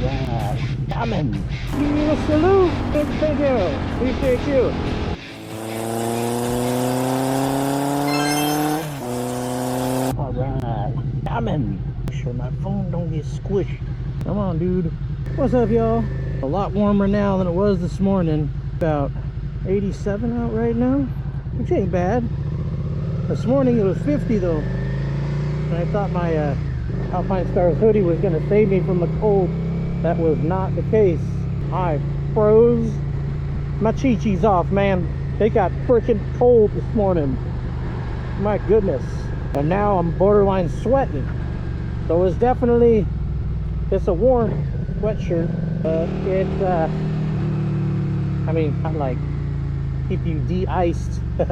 Alright, coming. Give you a salute. Thank you. Appreciate you. Alright, coming. Make sure my phone don't get squishy. Come on, dude. What's up, y'all? A lot warmer now than it was this morning. About 87 out right now, which ain't bad. This morning it was 50 though, and I thought my Alpine Stars hoodie was going to save me from the cold. That was not the case. I froze my chi-chis off, man. They got freaking cold this morning. My goodness. And now I'm borderline sweating. So it's definitely, it's a warm sweatshirt, but it's I mean, not like keep you de-iced. It's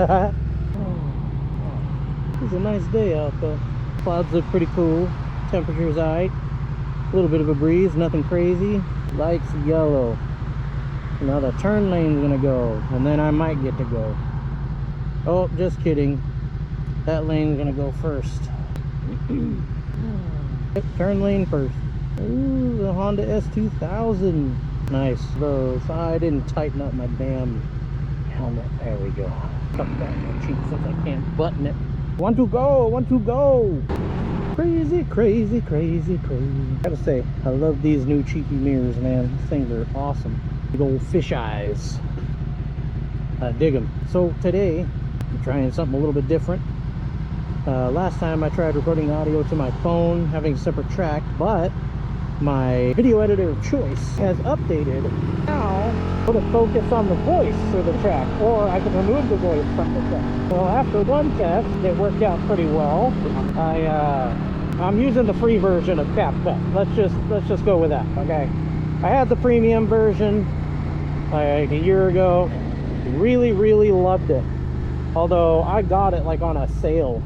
a nice day out though. Clouds look pretty cool. Temperature's alright. A little bit of a breeze, nothing crazy. Lights yellow. Now the turn lane's gonna go, and then I might get to go. Oh, just kidding. That lane's gonna go first. Yep, turn lane first. Ooh, the Honda S2000. Nice. Those. I didn't tighten up my damn helmet. There we go. Tuck down my cheek since I can't button it. Want to go, want to go. Crazy, crazy, crazy, crazy. Gotta say, I love these new cheapy mirrors, man. These things are awesome. Big old fish eyes. I dig them. So today, I'm trying something a little bit different. Last time I tried recording audio to my phone, having a separate track, but my video editor of choice has updated. Now, put a focus on the voice for the track, or I can remove the voice from the track. Well, after one test, it worked out pretty well. I'm using the free version of CapCut. Let's just go with that. Okay. I had the premium version like a year ago. Really loved it. Although I got it like on a sale,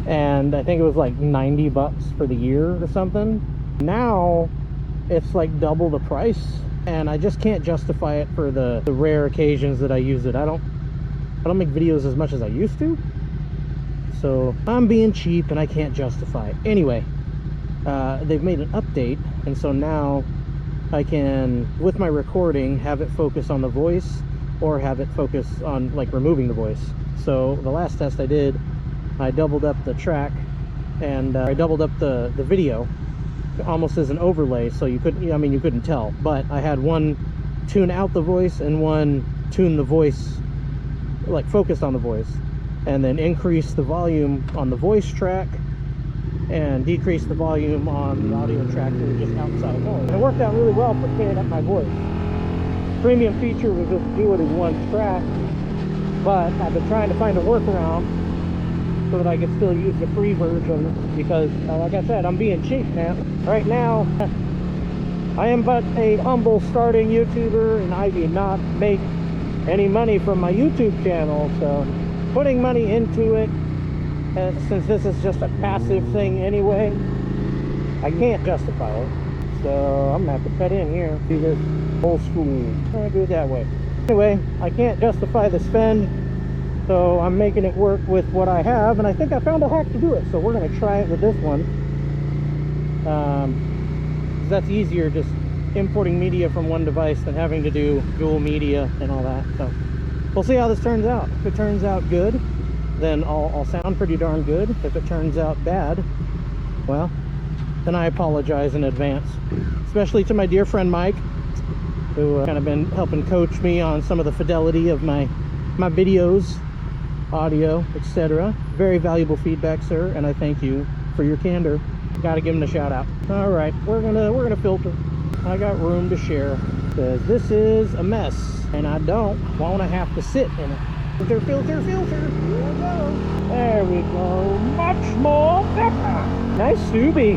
and I think it was like 90 bucks for the year or something. Now it's like double the price, and I just can't justify it for the rare occasions that I use it. I don't make videos as much as I used to, so I'm being cheap and I can't justify it. Anyway, they've made an update, and so now I can, with my recording, have it focus on the voice or have it focus on like removing the voice. So the last test I did, I doubled up the track, and I doubled up the video almost as an overlay, so you couldn't, I mean, you couldn't tell, but I had one tune out the voice and one tune the voice, like focused on the voice, and then increase the volume on the voice track and decrease the volume on the audio track that was just outside noise. And it worked out really well for clearing up my voice. Premium feature was just do it in one track, but I've been trying to find a workaround so that I can still use the free version, because like I said, I'm being cheap, man. Right now I am but a humble starting YouTuber, and I do not make any money from my YouTube channel, so putting money into it, since this is just a passive thing anyway, I can't justify it. So I'm gonna have to cut in here, do this old school. I'm gonna do it that way. Anyway, I can't justify the spend, so I'm making it work with what I have, and I think I found a hack to do it. So we're going to try it with this one. 'Cause that's easier, just importing media from one device than having to do dual media and all that. So we'll see how this turns out. If it turns out good, then I'll sound pretty darn good. If it turns out bad, well, then I apologize in advance. Especially to my dear friend Mike, who kind of been helping coach me on some of the fidelity of my videos, audio, etc. Very valuable feedback, sir, and I thank you for your candor. Gotta give him a shout out. All right, we're gonna filter. I got room to share, because this is a mess, and I don't want to have to sit in it. Filter, filter, filter. Here we go. There we go. Much more better. Nice Subi.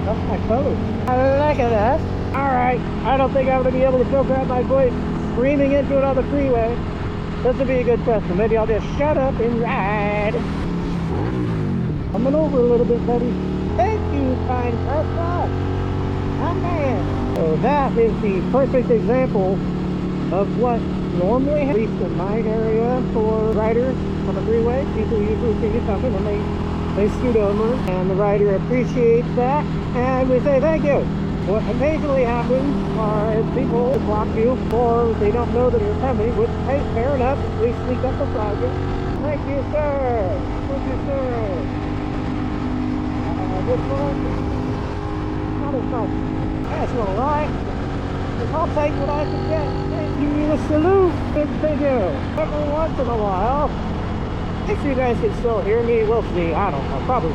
That's my pose. I like that. All right, I don't think I'm gonna be able to filter out my voice screaming into it on the freeway. This would be a good test, so maybe I'll just shut up and ride. Coming over a little bit, buddy. Thank you, kind person. Oh, man. So that is the perfect example of what normally, at least in my area, for riders on the freeway, people usually see you coming and they scoot over, and the rider appreciates that, and we say thank you. What occasionally happens is people block you, or they don't know that you're coming, which, hey, fair enough, we sneak up beside you. Thank you, sir. Thank you, sir. This one, not as much. That's no lie. I'll take what I can get. Give you a salute. Big figure. Every once in a while, if you guys can still hear me, we'll see. I don't know, probably.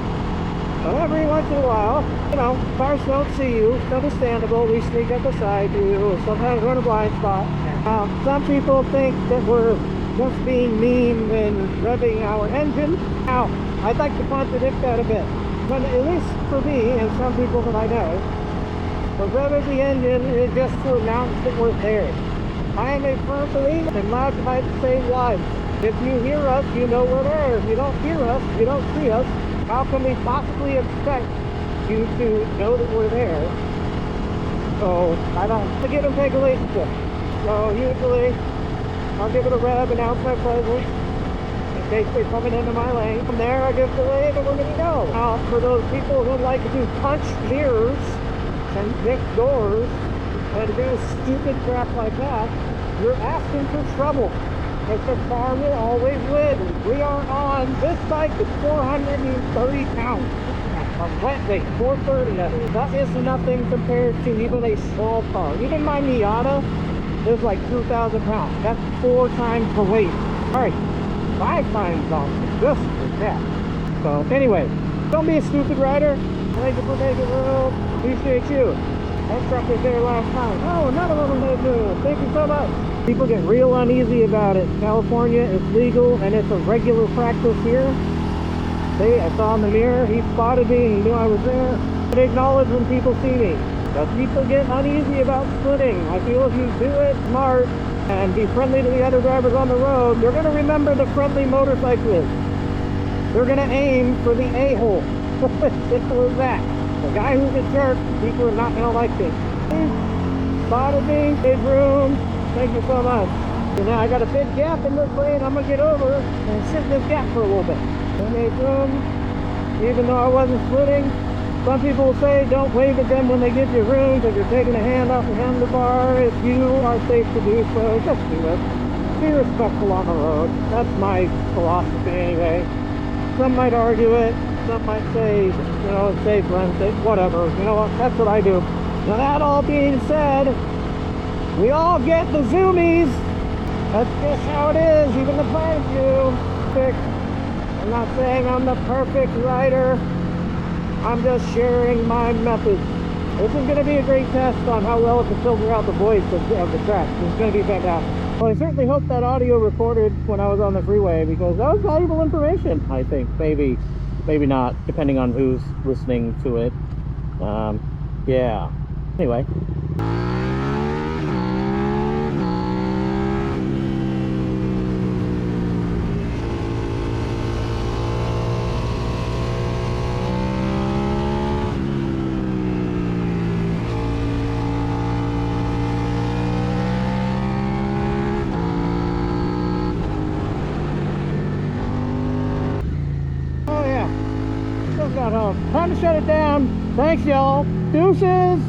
But every once in a while, you know, cars don't see you. It's understandable. We sneak up beside you. Sometimes we're in a blind spot. Some people think that we're just being mean when revving our engine. Now, I'd like to contradict that a bit. But at least for me and some people that I know, the rev of the engine is just to announce that we're there. I am a firm believer in loud pipes save lives. If you hear us, you know we're there. If you don't hear us, you don't see us. How can we possibly expect you to know that we're there? So, I don't forget and take relationship. So, usually, I'll give it a rev, announce my presence, in case they're coming into my lane. From there, I give the wave and we're going to go. Now, for those people who like to punch mirrors and pick doors and do stupid crap like that, you're asking for trouble. Because the car will always win. We are on this bike is 430 pounds. A wet weight, 430. That is nothing compared to even a small car. Even my Miata is like 2,000 pounds. That's 4 times the weight. Alright, 5 times on this is that. So anyway, don't be a stupid rider. Thank you for making room. Appreciate you. That truck was there last time. Oh, another one made room. Thank you so much. People get real uneasy about it. California is legal and it's a regular practice here. See, I saw in the mirror, he spotted me, he knew I was there. But acknowledge when people see me. But people get uneasy about splitting. I feel if you do it smart and be friendly to the other drivers on the road, you're going to remember the friendly motorcyclist. They're going to aim for the a-hole. Simple as that. The guy who's a jerk, people are not going to like this. Spotted me, made room. Thank you so much. So now I got a big gap in this lane. I'm going to get over and sit in this gap for a little bit. I made room, even though I wasn't splitting. Some people will say don't wave at them when they give you room because you're taking a hand off the handlebar. If you are safe to do so, just do it. Be respectful on the road. That's my philosophy anyway. Some might argue it. Some might say, you know, safe run, safe, whatever. You know what? That's what I do. Now that all being said, we all get the zoomies. That's just how it is. Even the blind do. I'm not saying I'm the perfect rider. I'm just sharing my methods. This is going to be a great test on how well it can filter out the voice of the track. It's going to be fantastic. Well, I certainly hope that audio recorded when I was on the freeway because that was valuable information, I think. Maybe not, depending on who's listening to it. Yeah. Anyway. Time to shut it down. Thanks, y'all. Deuces.